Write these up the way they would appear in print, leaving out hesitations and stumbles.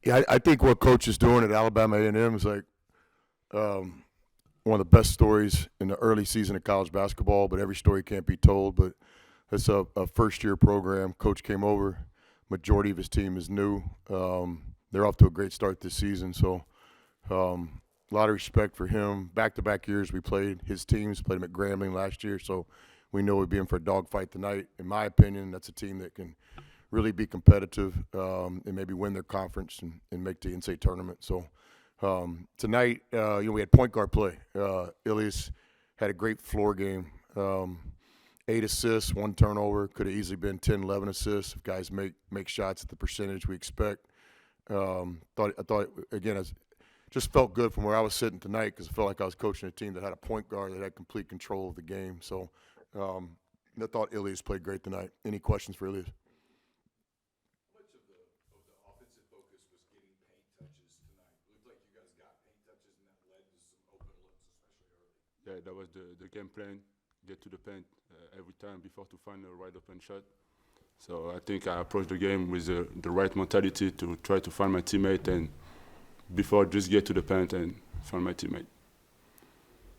Yeah, I think what Coach is doing at Alabama A&M is like um, one of the best stories in the early season of college basketball. But every story can't be told. But it's a first-year program. Coach came over. Majority of his team is new. They're off to a great start this season. So a lot of respect for him. Back-to-back years we played his teams. Played him at Grambling last year. So we know we'd be in for a dogfight tonight. In my opinion, that's a team that can really be competitive and maybe win their conference and make the NCAA tournament. So tonight, we had point guard play. Ilias had a great floor game. 8 assists, 1 turnover. Could have easily been 10, 11 assists if guys make shots at the percentage we expect. I thought again, I just felt good from where I was sitting tonight because I felt like I was coaching a team that had a point guard that had complete control of the game. So I thought Ilias played great tonight. Any questions for Ilias? Much of the offensive focus was getting paint touches tonight. It looked like you guys got paint touches, and that led to some open looks, especially early. Yeah, that was the game plan. Get to the paint every time before to find the right open shot. So I think I approached the game with the right mentality to try to find my teammate and before just get to the paint and find my teammate.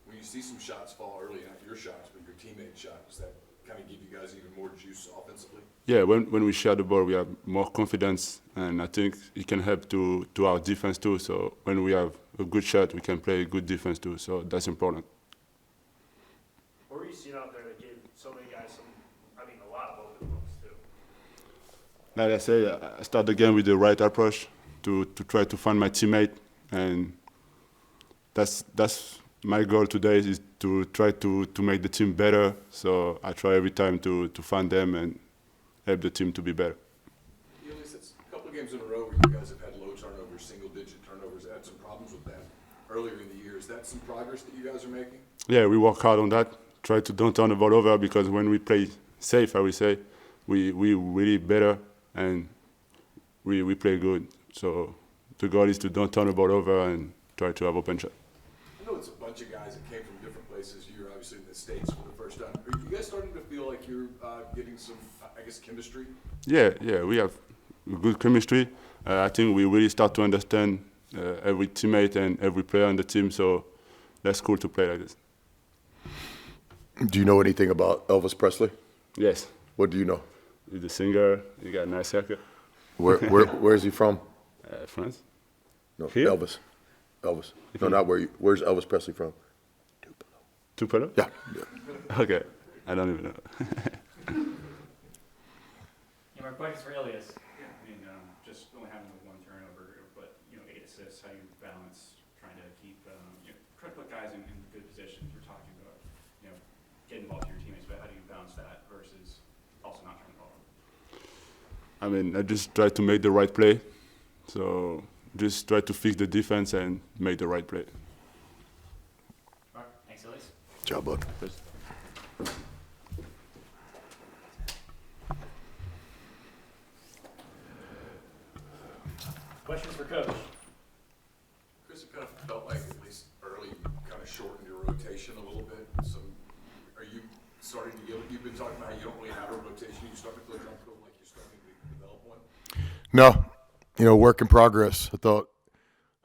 When you see some shots fall early, not your shots, but your teammate's shot, does that kind of give you guys even more juice offensively? Yeah, when we share the ball, we have more confidence, and I think it can help to our defense too. So when we have a good shot, we can play good defense too. So that's important. What were you seeing out there that gave so many guys a lot of open looks too? Like I say, I start the game with the right approach to try to find my teammate, and that's my goal today is to try to make the team better. So I try every time to find them and help the team to be better. Ilias, that's a couple of games in a row where you guys have had low turnovers, single-digit turnovers. Had some problems with that earlier in the year. Is that some progress that you guys are making? Yeah, we work hard on that. Try to don't turn the ball over because when we play safe, I would say, we really better and we play good. So the goal is to don't turn the ball over and try to have open shot. I know it's a bunch of guys that came from different places. You're obviously in the States for the first time. Are you guys starting to feel like you're getting some, chemistry? Yeah, we have good chemistry. I think we really start to understand every teammate and every player on the team. So that's cool to play like this. Do you know anything about Elvis Presley? Yes, What do you know? he's the singer. He got a nice haircut. Where is he from? France. No, Here? Elvis. No, not where you. Where's Elvis Presley from? Tupelo? Yeah. Okay, I don't even know. Yeah, my question's for Ilias. Just only having the one turnover, but 8 assists. How do you balance trying to keep, try to put guys in good positions? You're talking about, getting involved with your teammates, but how do you balance that versus also not turning the ball over? I just try to make the right play. So just try to fix the defense and make the right play. All right, thanks, Ilias. Good job, bud. Question for Coach. Chris, it kind of felt like at least early you kind of shortened your rotation a little bit. Are you starting to you've been talking about how you don't really have a rotation. You starting to feel comfortable like you're starting to develop one? No, work in progress. I thought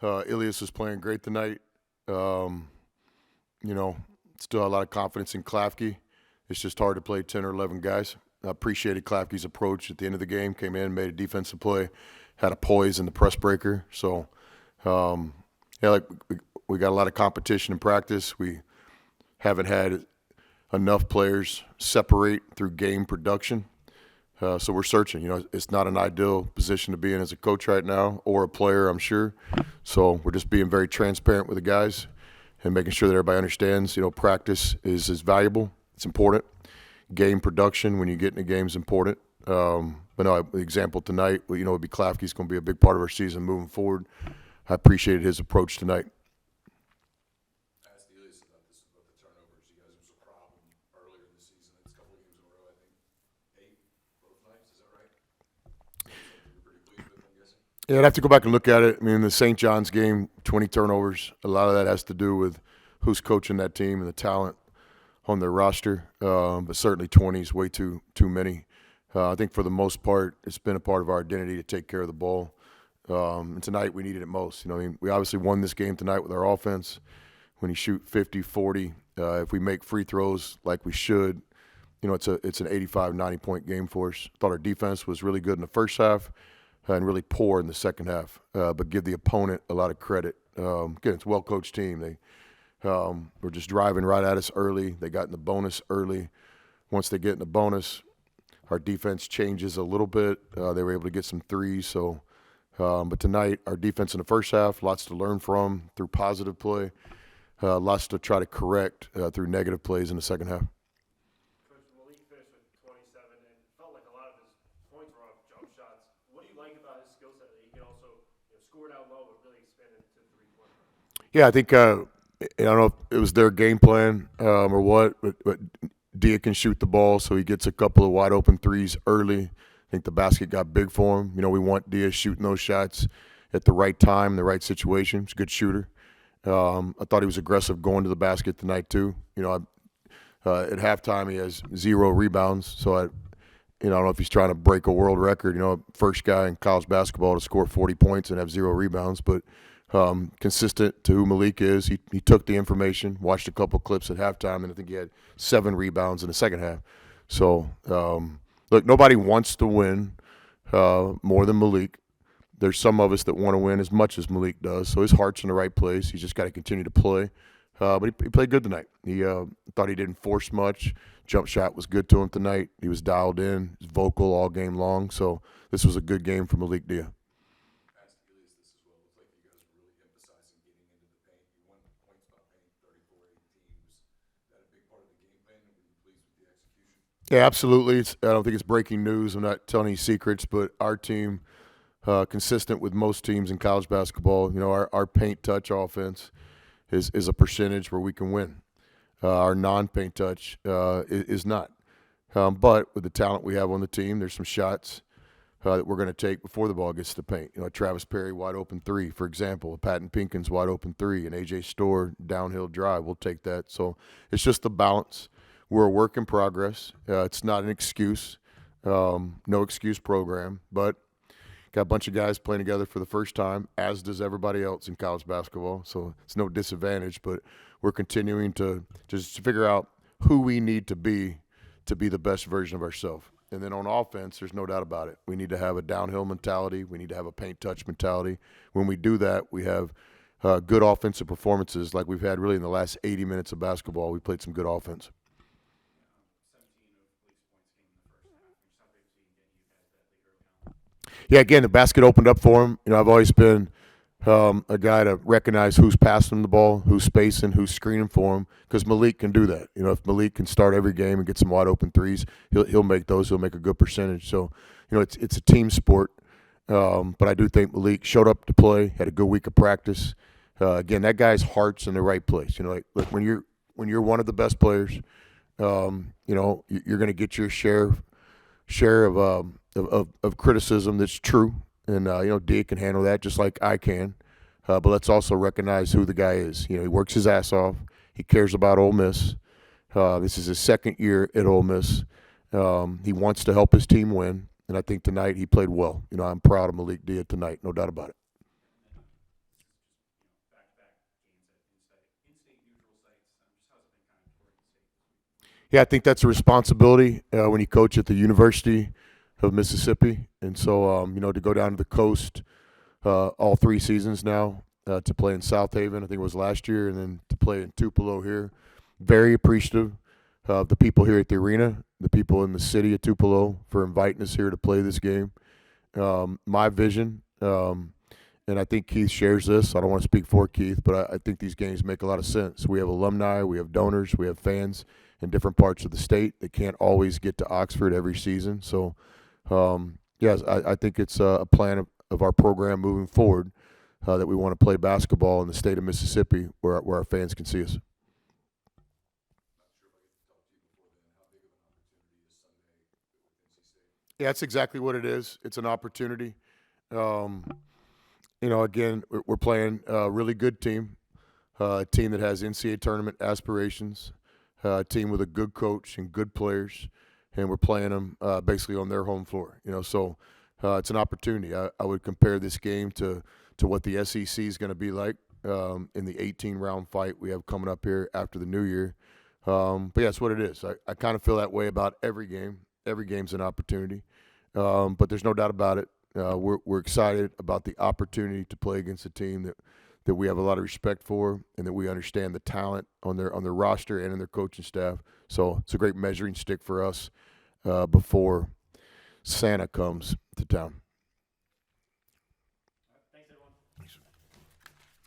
Ilias was playing great tonight. Still have a lot of confidence in Klafke. It's just hard to play 10 or 11 guys. I appreciated Klafke's approach at the end of the game. Came in, made a defensive play, had a poise in the press breaker. So, we got a lot of competition in practice. We haven't had enough players separate through game production. So we're searching. It's not an ideal position to be in as a coach right now or a player, I'm sure. So we're just being very transparent with the guys and making sure that everybody understands, practice is valuable. It's important. Game production when you get in the game is important. But no, the example tonight, would be Klafke's going to be a big part of our season moving forward. I appreciated his approach tonight. I asked Ilias about the turnovers. You guys, it was a problem earlier in the season. It's a couple of games in a row, I think. 8 both nights, is that right? You're pretty pleased with, I'm guessing? Yeah, I'd have to go back and look at it. The St. John's game, 20 turnovers. A lot of that has to do with who's coaching that team and the talent on their roster. But certainly 20 is way too many. I think for the most part, it's been a part of our identity to take care of the ball. And tonight we needed it most. I mean, we obviously won this game tonight with our offense. When you shoot 50, 40, if we make free throws like we should, it's an 85, 90-point game for us. Thought our defense was really good in the first half and really poor in the second half. But give the opponent a lot of credit. Again, it's a well-coached team. They were just driving right at us early. They got in the bonus early. Once they get in the bonus, our defense changes a little bit. They were able to get some threes. So, but tonight, our defense in the first half, lots to learn from through positive play, lots to try to correct through negative plays in the second half. Coach, Malik finished with 27, and it felt like a lot of his points were off jump shots. What do you like about his skill set that he can also score down low but really expand it to three-point? Yeah, I think I don't know if it was their game plan or what, but Dia can shoot the ball, so he gets a couple of wide open threes early. I think the basket got big for him. We want Dia shooting those shots at the right time, the right situation. He's a good shooter. I thought he was aggressive going to the basket tonight too. At halftime he has 0 rebounds, so I don't know if he's trying to break a world record. First guy in college basketball to score 40 points and have 0 rebounds, but consistent to who Malik is. He took the information, watched a couple clips at halftime, and I think he had 7 rebounds in the second half. So, look, nobody wants to win more than Malik. There's some of us that want to win as much as Malik does, so his heart's in the right place. He's just got to continue to play. But he played good tonight. He thought he didn't force much. Jump shot was good to him tonight. He was dialed in, he was vocal all game long. So this was a good game for Malik Dia. Asked Ilias this as well. It's like you guys are really emphasizing getting into the paint. You won points by paint, 34-18. Was that a big part of the game plan? Were you pleased with the execution? Yeah, absolutely. I don't think it's breaking news. I'm not telling any secrets, but our team, consistent with most teams in college basketball, our paint touch offense is a percentage where we can win. Our non-paint touch is not. But with the talent we have on the team, there's some shots that we're going to take before the ball gets to the paint. Travis Perry, wide open 3, for example. A Patton Pinkins, wide open 3. An A.J. Storr, downhill drive. We'll take that. So it's just the balance. We're a work in progress. It's not an excuse. No excuse program. But got a bunch of guys playing together for the first time, as does everybody else in college basketball. So it's no disadvantage, but we're continuing to just figure out who we need to be the best version of ourselves. And then on offense, there's no doubt about it. We need to have a downhill mentality. We need to have a paint touch mentality. When we do that, we have good offensive performances like we've had really in the last 80 minutes of basketball. We played some good offense. 17 of Blake's points came in the first half. How big was he in getting you guys that lead early on? Yeah, again, the basket opened up for him. I've always been a guy to recognize who's passing him the ball, who's spacing, who's screening for him, because Malik can do that. If Malik can start every game and get some wide open threes, he'll make those. He'll make a good percentage. So, it's a team sport. But I do think Malik showed up to play, had a good week of practice. Again, that guy's heart's in the right place. Look, when you're one of the best players, you're going to get your share of criticism that's true. And, Dia can handle that just like I can. But let's also recognize who the guy is. He works his ass off. He cares about Ole Miss. This is his second year at Ole Miss. He wants to help his team win. And I think tonight he played well. I'm proud of Malik Dia tonight, no doubt about it. Back-to-back games at in-state neutral sites. Just how's it been kind of touring the state this week? Yeah, I think that's a responsibility when you coach at the University of Mississippi. And so, to go down to the coast all 3 seasons now, to play in South Haven, I think it was last year, and then to play in Tupelo here. Very appreciative of the people here at the arena, the people in the city of Tupelo for inviting us here to play this game. My vision, and I think Keith shares this. I don't want to speak for Keith, but I think these games make a lot of sense. We have alumni, we have donors, we have fans in different parts of the state that can't always get to Oxford every season. So, yes, I think it's a plan of our program moving forward that we want to play basketball in the state of Mississippi where our fans can see us. Yeah, that's exactly what it is. It's an opportunity. Again, we're playing a really good team, a team that has NCAA tournament aspirations, a team with a good coach and good players, and we're playing them basically on their home floor. So it's an opportunity. I would compare this game to what the SEC is going to be like in the 18-round fight we have coming up here after the new year. But yeah, that's what it is. I kind of feel that way about every game. Every game's an opportunity. But there's no doubt about it. We're excited about the opportunity to play against a team that we have a lot of respect for and that we understand the talent on their roster and in their coaching staff. So it's a great measuring stick for us before Santa comes to town.